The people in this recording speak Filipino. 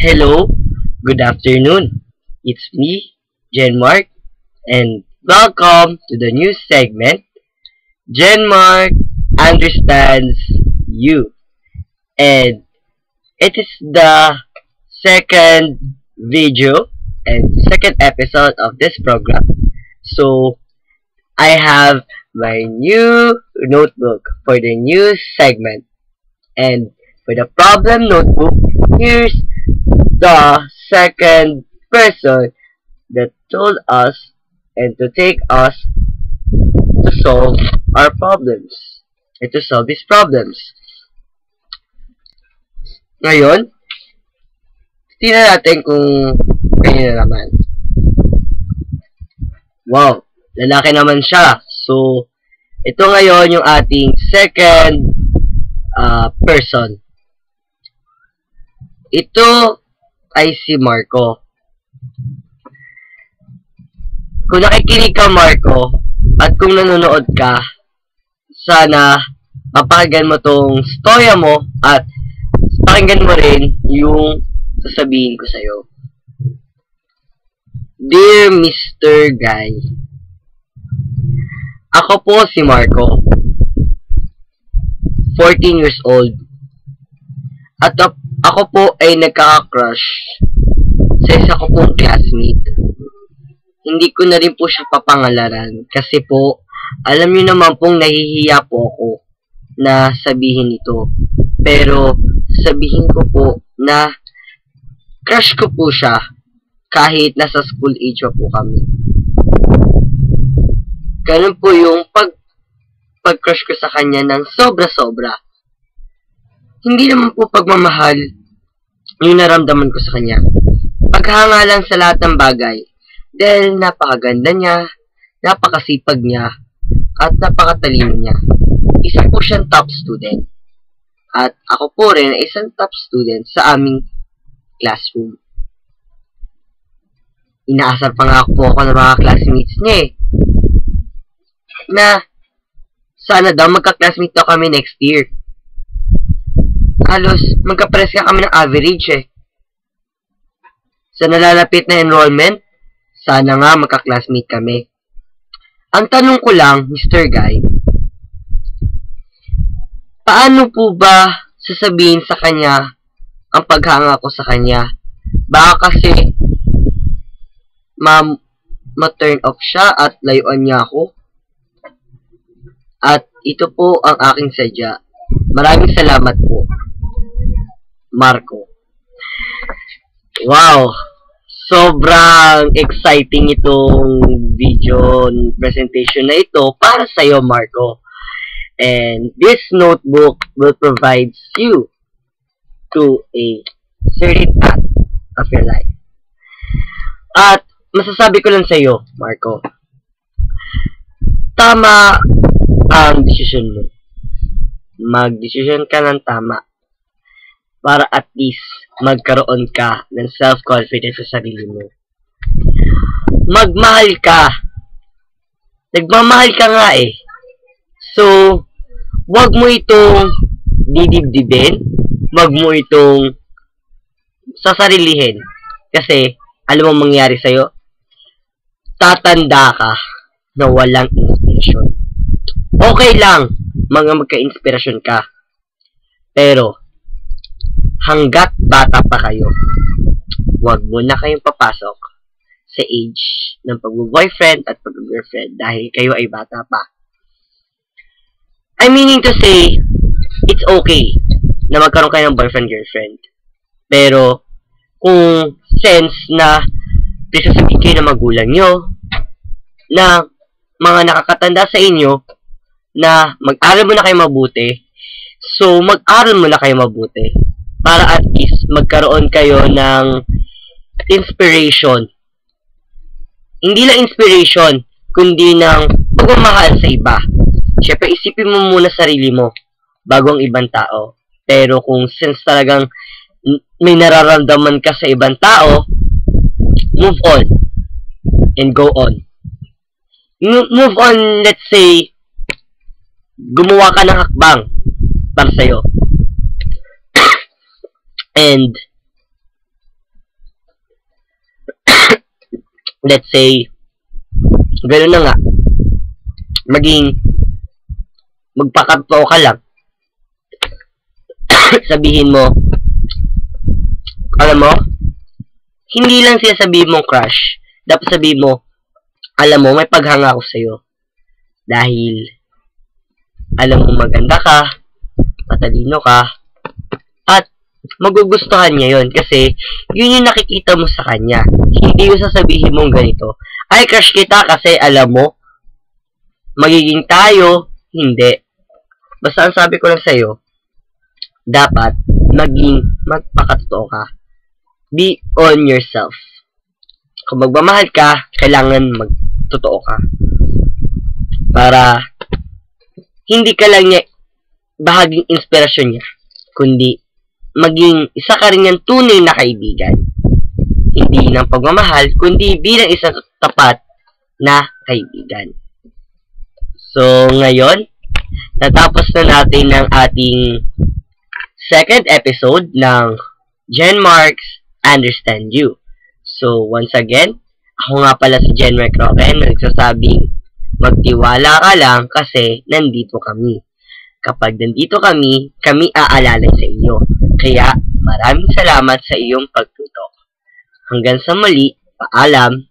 Hello, good afternoon. It's me, Genmark, and welcome to the new segment, Genmark Understands You. And it is the second video and second episode of this program. So, I have my new notebook for the new segment. And for the problem notebook, here's the second person that told us and to take us to solve our problems and to solve these problems. Ngayon, tingnan natin kung kanina naman. Wow, lalaki naman siya. So, ito ngayon yung ating second person. Ito ay si Marco. Kung nakikinig ka, Marco, at kung nanonood ka, sana mapakinggan mo tong storya mo at pakinggan mo rin yung sasabihin ko sa'yo. Dear Mr. Guy, ako po si Marco, 14 years old, at ako po ay nagkaka-crush sa isa ko pong classmate. Hindi ko na rin po siya papangalaran kasi po, alam niyo naman pong nahihiya po ako na sabihin ito. Pero, sabihin ko po na crush ko po siya kahit nasa school age po kami. Ganun po yung pag-crush ko sa kanya ng sobra-sobra. Hindi naman po pagmamahal yung naramdaman ko sa kanya. Paghanga lang sa lahat ng bagay. Dahil napakaganda niya, napakasipag niya, at napakatalino niya. Isa po siyang top student. At ako po rin ay isang top student sa aming classroom. Inaasar pa nga po ako ng mga classmates niya na sana daw magka-classmate daw kami next year. Halos magka-press ka kami ng average Sa nalalapit na enrollment, sana nga magka-classmate kami. Ang tanong ko lang, Mr. Guy, paano po ba sasabihin sa kanya ang paghanga ko sa kanya? Baka kasi ma-turn off siya at layuan niya ako. At ito po ang aking sadya. Maraming salamat po, Marco. Wow! Sobrang exciting itong video presentation na ito para sa'yo, Marco. And this notebook will provide you to a certain path of your life. At masasabi ko lang sa'yo, Marco, tama ang decision mo. Mag-decision ka ng tama para at least magkaroon ka ng self-confidence sa sarili mo. Magmahal ka. Nagmamahal ka nga So, wag mo itong didibdibin. Wag mo itong sasarilihin. Kasi, alam mo mangyari sa'yo? Tatanda ka na walang inspirasyon. Okay lang, magka-inspirasyon ka. Pero, hanggat bata pa kayo, huwag mo na kayong papasok sa age ng pag-boyfriend at pag-girlfriend dahil kayo ay bata pa. I'm meaning to say, it's okay na magkaroon kayo ng boyfriend-girlfriend. Pero, kung sense na pisasabihin kayo ng magulang nyo, na mga nakakatanda sa inyo, na mag-aral mo na kayo mabuti, so mag-aral mo na kayo mabuti para at least magkaroon kayo ng inspiration. Hindi lang inspiration, kundi ng pagmamahal sa iba. Siyempre, isipin mo muna sarili mo bago ang ibang tao. Pero kung since talagang may nararamdaman ka sa ibang tao, move on and go on. Move on, let's say, gumawa ka ng hakbang para sa'yo. And let's say, gano'n na nga, magpakatotoo ka lang. Sabihin mo, alam mo, hindi lang siya sabihin mong crush. Dapat sabihin mo, alam mo, may paghanga ako sa'yo. Dahil, alam mo maganda ka, matalino ka, at magugustuhan niya yon kasi yun yung nakikita mo sa kanya. Hindi yung sasabihin mong ganito, ay, crush kita kasi alam mo, magiging tayo, hindi. Basta ang sabi ko lang sa'yo, dapat magpakatotoo ka. Be on yourself. Kung magmamahal ka, kailangan magtotoo ka. Para hindi ka lang niya bahaging inspirasyon niya, kundi maging isa ka rin niyang tunay na kaibigan. Hindi ng pagmamahal, kundi bilang isang tapat na kaibigan. So, ngayon, natapos na natin ng ating second episode ng Jen Marks Understand You. So, once again, ako nga pala si Jen Mark Roque na nagsasabing magtiwala ka lang kasi nandito kami. Kapag nandito kami aalala sa inyo. Kaya, maraming salamat sa iyong pagtutok. Hanggang sa muli, paalam!